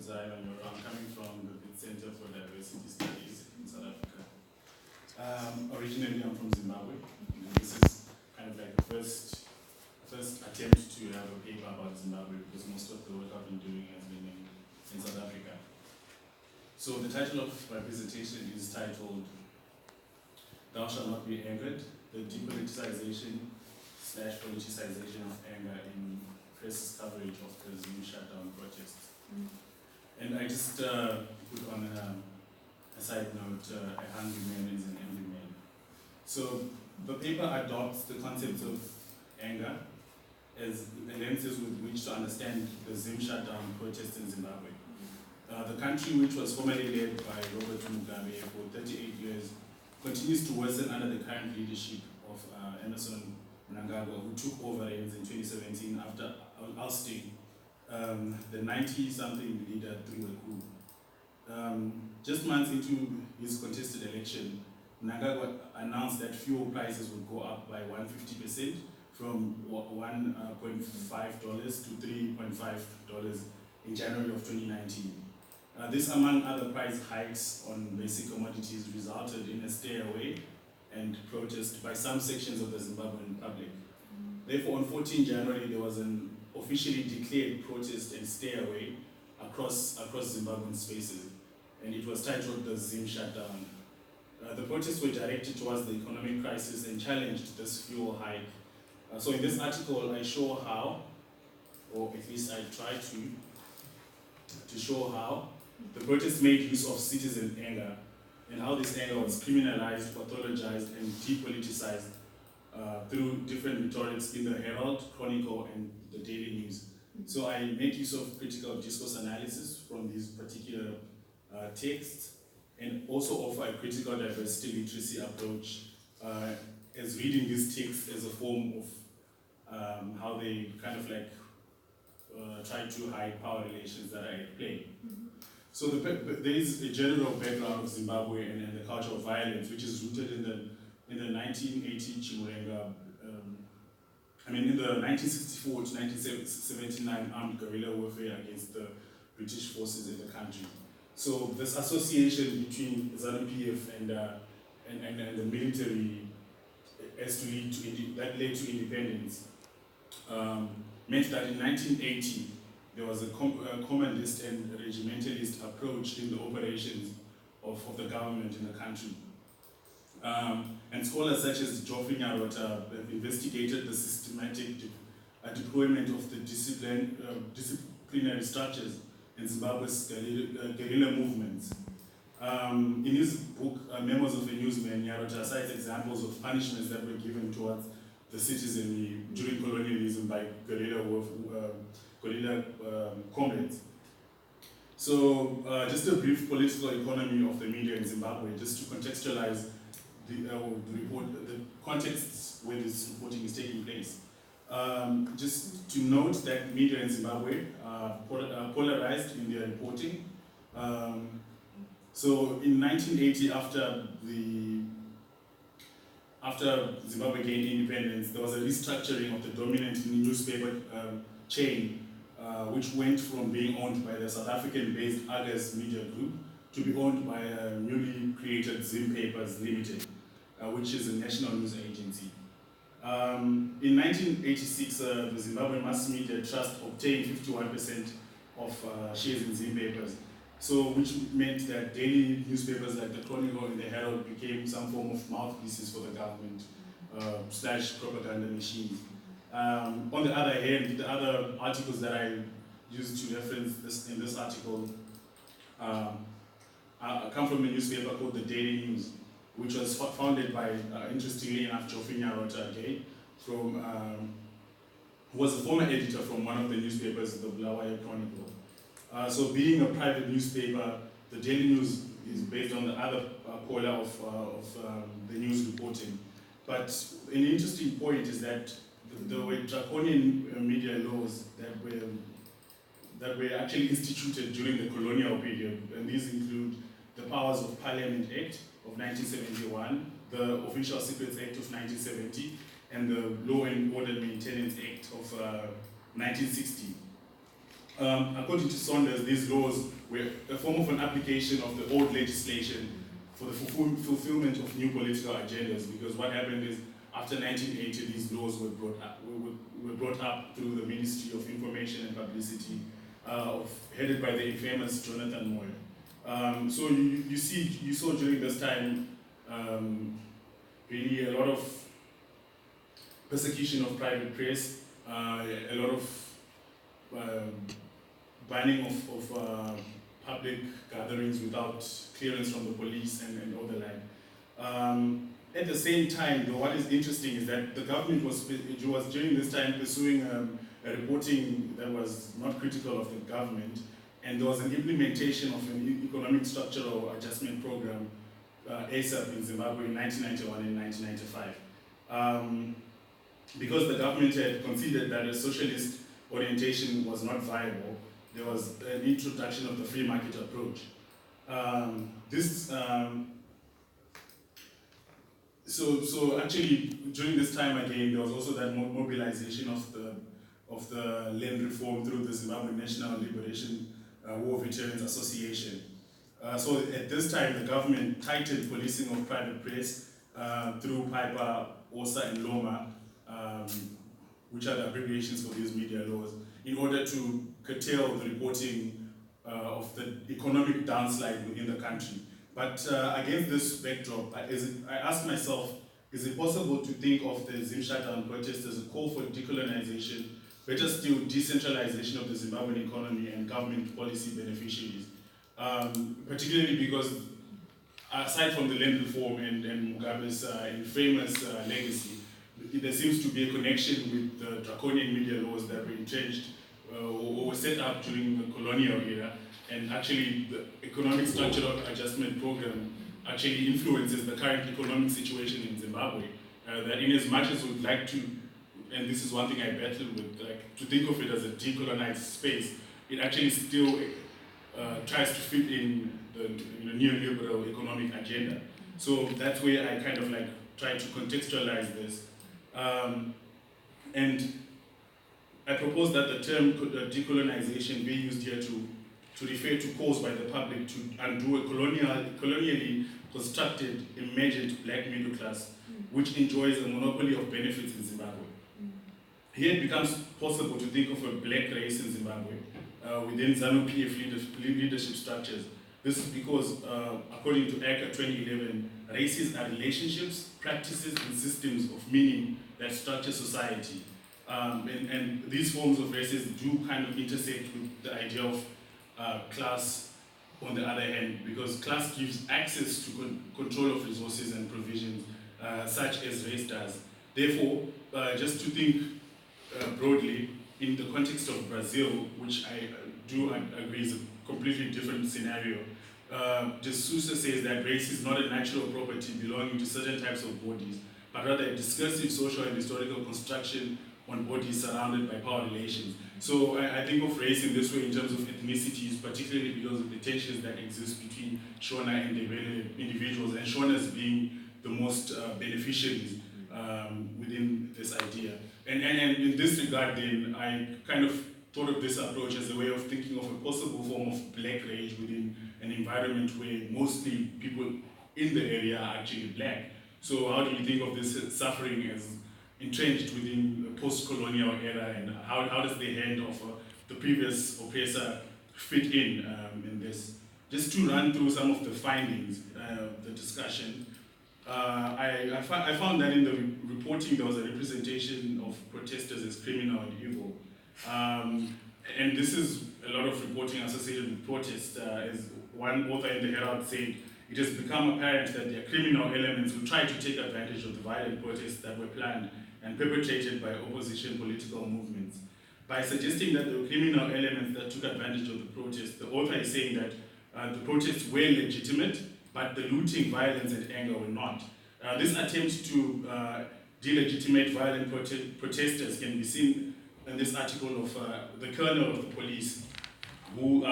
Kudzai Vanyoro. I'm coming from the Wits Center for Diversity Studies in South Africa. Originally, I'm from Zimbabwe. And this is kind of like the first attempt to have a paper about Zimbabwe, because most of the work I've been doing has been in South Africa. So the title of my presentation is titled "Thou Shalt Not Be Angered: The Depoliticization/Politicization of Anger in Press Coverage of the Zoom Shutdown Protests." And I just put on a side note, a hungry man is an angry man. So the paper adopts the concept of anger as the lenses with which to understand the Zoom Shutdown protests in Zimbabwe. The country, which was formerly led by Robert Mugabe for 38 years, continues to worsen under the current leadership of Emerson Mnangagwa, who took over reins in 2017 after ousting the 90-something leader through a coup. Just months into his contested election, Mnangagwa announced that fuel prices would go up by 150% from $1.5 to $3.5 in January of 2019. This, among other price hikes on basic commodities, resulted in a stay away and protest by some sections of the Zimbabwean public. Therefore, on 14 January, there was an officially declared protest and stay away across Zimbabwean spaces, and it was titled the Zoom Shutdown. The protests were directed towards the economic crisis and challenged this fuel hike. So in this article, I show how, or at least I try to show how, the protests made use of citizen anger, and how this anger was criminalized, pathologized, and depoliticized through different rhetorics in the Herald, Chronicle, and the Daily News. So I make use of critical discourse analysis from these particular texts, and also offer a critical diversity literacy approach as reading these texts as a form of how they kind of like try to hide power relations that are at play. So there is a general background of Zimbabwe and the culture of violence, which is rooted in the 1980 Chimurenga, in the 1964 to 1979 armed guerrilla warfare against the British forces in the country. So this association between ZANU-PF and the military that led to independence meant that in 1980 there was a commandist and regimentalist approach in the operations of the government in the country. And scholars such as Geoffrey Nyarota have investigated the systematic deployment of the disciplinary structures in Zimbabwe's guerrilla movements. In his book, Memoirs of a Newsman, Nyarota cites examples of punishments that were given towards the citizenry during colonialism by guerrilla comrades. So just a brief political economy of the media in Zimbabwe, just to contextualize the contexts where this reporting is taking place. Just to note that media in Zimbabwe are polarized in their reporting. So in 1980, after Zimbabwe gained independence, there was a restructuring of the dominant newspaper chain, which went from being owned by the South African-based Argus Media Group to be owned by a newly created Zim Papers Limited, which is a national news agency. In 1986, the Zimbabwean Mass Media Trust obtained 51% of shares in Zim Papers, so which meant that daily newspapers like the Chronicle and the Herald became some form of mouthpieces for the government / propaganda machines. On the other hand, the other articles that I used to reference in this article come from a newspaper called the Daily News, which was founded by, interestingly enough, Geoffrey Nyarota again, who was a former editor from one of the newspapers, the Bulawayo Chronicle. So being a private newspaper, the Daily News is based on the other polar of the news reporting. But an interesting point is that there were draconian media laws that were actually instituted during the colonial period, and these include the Powers of Parliament Act of 1971, the Official Secrets Act of 1970, and the Law and Order Maintenance Act of 1960. According to Saunders, these laws were a form of an application of the old legislation for the fulfillment of new political agendas, because what happened is after 1980, these laws were brought up through the Ministry of Information and Publicity, headed by the infamous Jonathan Moyo. So you saw during this time really a lot of persecution of private press, a lot of banning of public gatherings without clearance from the police and all the like. At the same time, though, what is interesting is that the government was during this time pursuing a reporting that was not critical of the government, and there was an implementation of an economic structural adjustment program, ASAP, in Zimbabwe in 1991 and 1995. Because the government had considered that a socialist orientation was not viable, there was an introduction of the free market approach. So actually, during this time again, there was also that mobilization of the land reform through the Zimbabwe National Liberation War Veterans Association. So at this time, the government tightened policing of private press through PIPA, OSA, and LOMA, which are the abbreviations for these media laws, in order to curtail the reporting of the economic downslide within the country. But against this backdrop, I asked myself, is it possible to think of the Zim shutdown protest as a call for decolonization, better still decentralization of the Zimbabwean economy and government policy beneficiaries? Particularly because aside from the land reform and Mugabe's infamous legacy, there seems to be a connection with the draconian media laws that were entrenched or were set up during the colonial era. And actually, the economic structural adjustment program actually influences the current economic situation in Zimbabwe. That in as much as we'd like to, and this is one thing I battle with, like, to think of it as a decolonized space, it actually still tries to fit in the neoliberal economic agenda. So that's where I kind of like try to contextualize this. And I propose that the term decolonization be used here to refer to calls by the public to undo a colonially constructed, emergent black middle class, which enjoys a monopoly of benefits in Zimbabwe. Here it becomes possible to think of a black race in Zimbabwe within ZANU-PF leadership structures. This is because, according to ACA 2011, races are relationships, practices, and systems of meaning that structure society. And these forms of races do kind of intersect with the idea of class on the other hand, because class gives access to control of resources and provisions, such as race does. Therefore, just to think broadly, in the context of Brazil, which I do agree is a completely different scenario, de Souza says that race is not a natural property belonging to certain types of bodies, but rather a discursive social and historical construction on bodies surrounded by power relations. So I think of race in this way in terms of ethnicities, particularly because of the tensions that exist between Shona and Ndebele individuals, and Shonas being the most beneficiaries within this idea. And in this regard then, I kind of thought of this approach as a way of thinking of a possible form of black rage within an environment where mostly people in the area are actually black. So how do you think of this suffering as entrenched within the post-colonial era, and how does the hand of the previous oppressor fit in this? Just to run through some of the findings, the discussion, I found that in the reporting there was a representation of protesters as criminal and evil. And this is a lot of reporting associated with protests. As one author in the Herald said, it has become apparent that there are criminal elements who try to take advantage of the violent protests that were planned and perpetrated by opposition political movements. By suggesting that there were criminal elements that took advantage of the protests, the author is saying that the protests were legitimate, but the looting, violence, and anger were not. This attempt to delegitimate violent protesters can be seen in this article of the colonel of the police, who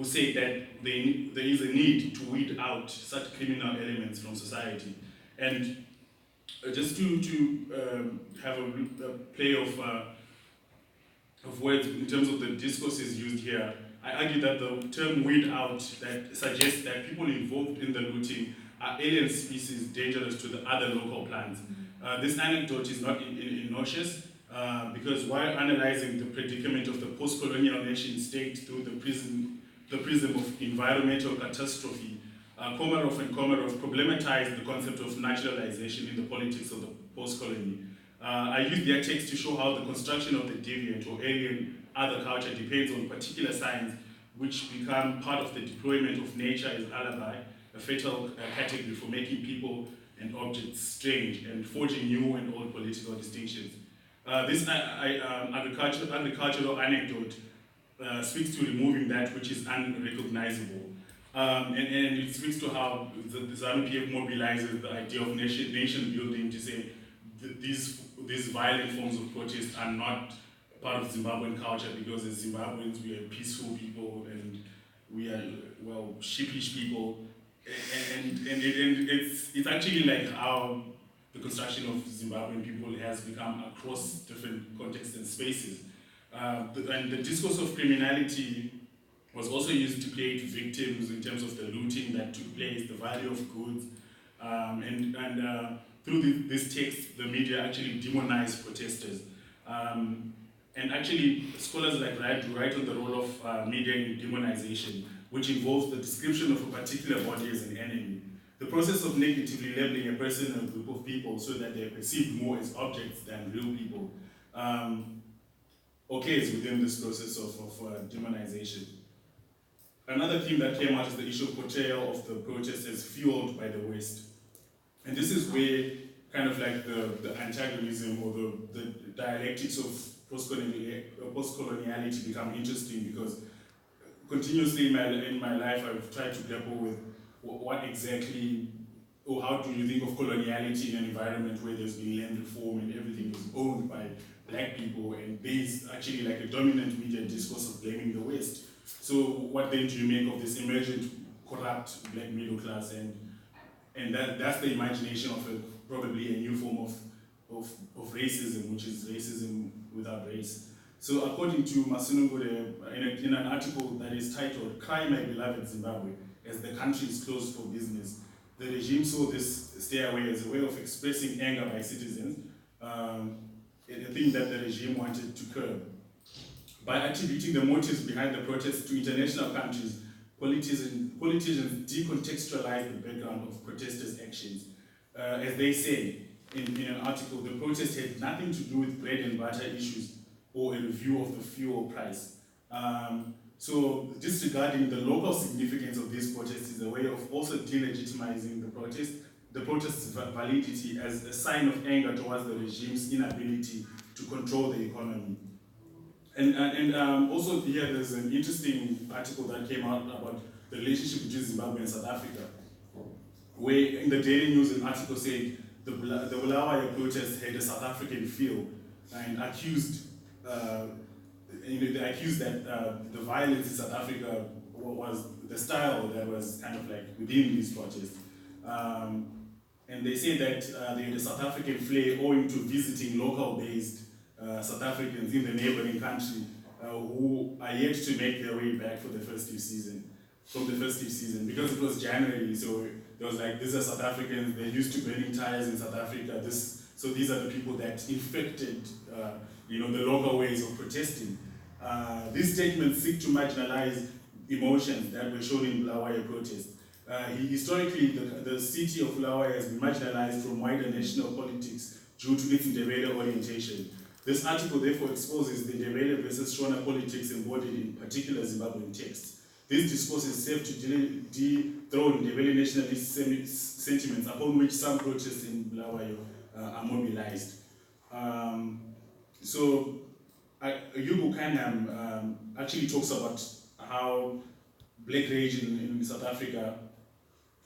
said that there is a need to weed out such criminal elements from society. And just to have a play of of words in terms of the discourses used here, I argue that the term weed out that suggests that people involved in the looting are alien species dangerous to the other local plants. This anecdote is not innocuous because while analyzing the predicament of the post-colonial nation state through the prism of environmental catastrophe, Komarov and Komarov problematized the concept of naturalization in the politics of the post-colony. I use their text to show how the construction of the deviant or alien other culture depends on particular signs which become part of the deployment of nature as alibi, a fatal category for making people and objects strange and forging new and old political distinctions. This agricultural anecdote speaks to removing that which is unrecognizable. And it speaks to how the ZANU-PF mobilizes the idea of nation building to say these violent forms of protest are not part of Zimbabwean culture because as Zimbabweans we are peaceful people and we are, well, sheepish people. And it's actually like how the construction of Zimbabwean people has become across different contexts and spaces. And the discourse of criminality was also used to create victims in terms of the looting that took place, the value of goods, through this text, the media actually demonized protesters. And actually, scholars like Wright write on the role of media in demonization, which involves the description of a particular body as an enemy. The process of negatively labeling a person or a group of people so that they are perceived more as objects than real people occurs within this process of demonization. Another theme that came out is the issue of portrayal of the protest as fueled by the West. And this is where kind of like the antagonism or the dialectics of post-coloniality become interesting because continuously in my life I've tried to grapple with what exactly, or how do you think of coloniality in an environment where there's been land reform and everything is owned by black people and there's actually like a dominant media discourse of blaming the West. So what then do you make of this emergent corrupt black middle class and that's the imagination of probably a new form of racism, which is racism without race. So according to Masunungure, in an article that is titled "Cry My Beloved Zimbabwe," as the country is closed for business, the regime saw this stairway as a way of expressing anger by citizens, a thing that the regime wanted to curb. By attributing the motives behind the protests to international countries, politicians decontextualize the background of protesters' actions. As they say in an article, the protest had nothing to do with bread and butter issues or a review of the fuel price. So disregarding the local significance of these protests is a way of also delegitimizing the protest's validity as a sign of anger towards the regime's inability to control the economy. And also here there's an interesting article that came out about the relationship between Zimbabwe and South Africa, where in the Daily News an article said the Bulawayo protest had a South African feel and accused that the violence in South Africa was the style that was kind of like within these protests. And they say that they had a South African flair owing to visiting local-based South Africans in the neighboring country who are yet to make their way back from the festive season. Because it was January, so there was like, these are South Africans, they're used to burning tires in South Africa, so these are the people that infected the local ways of protesting. These statements seek to marginalize emotions that were shown in Bulawayo protests. Historically, the city of Bulawayo has been marginalized from wider national politics due to its Ndebele orientation. This article therefore exposes the Ndebele versus Shona politics embodied in particular Zimbabwean texts. These discourses serve to dethrone Ndebele nationalist sentiments upon which some protests in Bulawayo are mobilized. So Yubu Kanham actually talks about how black rage in South Africa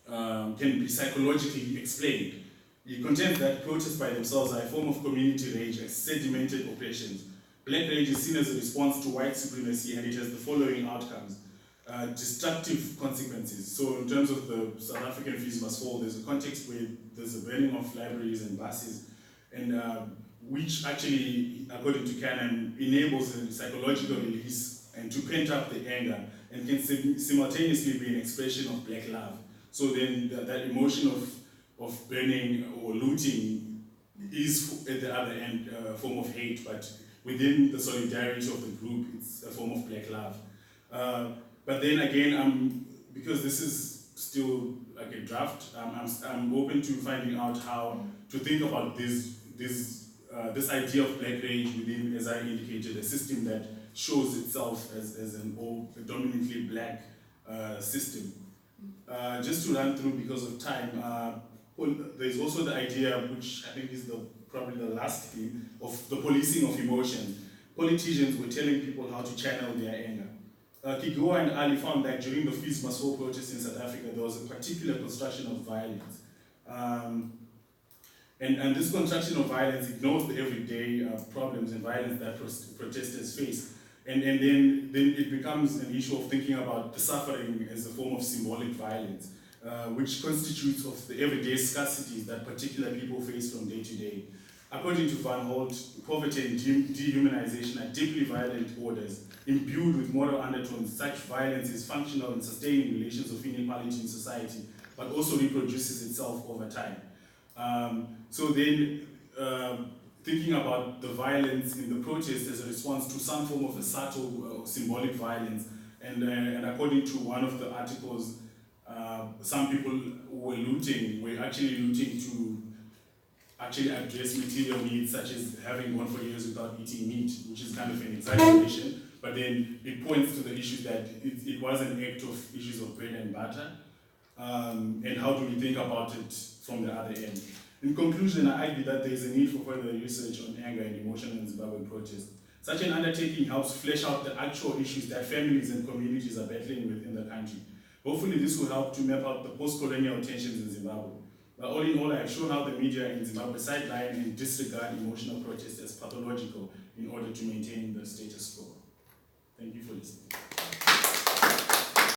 can be psychologically explained. He contends that protests by themselves are a form of community rage and sedimented oppressions. Black rage is seen as a response to white supremacy and it has the following outcomes. Destructive consequences. So in terms of the South African fees must fall, there's a context where there's a burning of libraries and buses, and which actually, according to Cannon, enables a psychological release and to pent up the anger, and can simultaneously be an expression of black love. So then that emotion of burning or looting is at the other end a form of hate, but within the solidarity of the group, it's a form of black love. But then again, because this is still like a draft, I'm open to finding out how to think about this idea of black rage within, as I indicated, a system that shows itself as an predominantly black system. Just to run through because of time, there's also the idea, which I think is probably the last theme, of the policing of emotion. Politicians were telling people how to channel their anger. Kigua and Ali found that during the Fees Must Fall protests in South Africa, there was a particular construction of violence. And this construction of violence ignores the everyday problems and violence that protesters face. And then it becomes an issue of thinking about the suffering as a form of symbolic violence, which constitutes of the everyday scarcities that particular people face from day to day. According to Van Holt, poverty and dehumanization are deeply violent orders, imbued with moral undertones. Such violence is functional in sustaining relations of inequality in society, but also reproduces itself over time. So then, thinking about the violence in the protest as a response to some form of a subtle symbolic violence, and according to one of the articles, some people who were looting were actually looting to actually address material needs, such as having gone for years without eating meat, which is kind of an exaggeration, but then it points to the issue that it was an act of issues of bread and butter, and how do we think about it from the other end. In conclusion, I argue that there is a need for further research on anger and emotion in Zimbabwean protest. Such an undertaking helps flesh out the actual issues that families and communities are battling with in the country. Hopefully this will help to map out the post-colonial tensions in Zimbabwe. But all in all, I have shown how the media in Zimbabwe sideline and disregard emotional protest as pathological in order to maintain the status quo. Thank you for listening.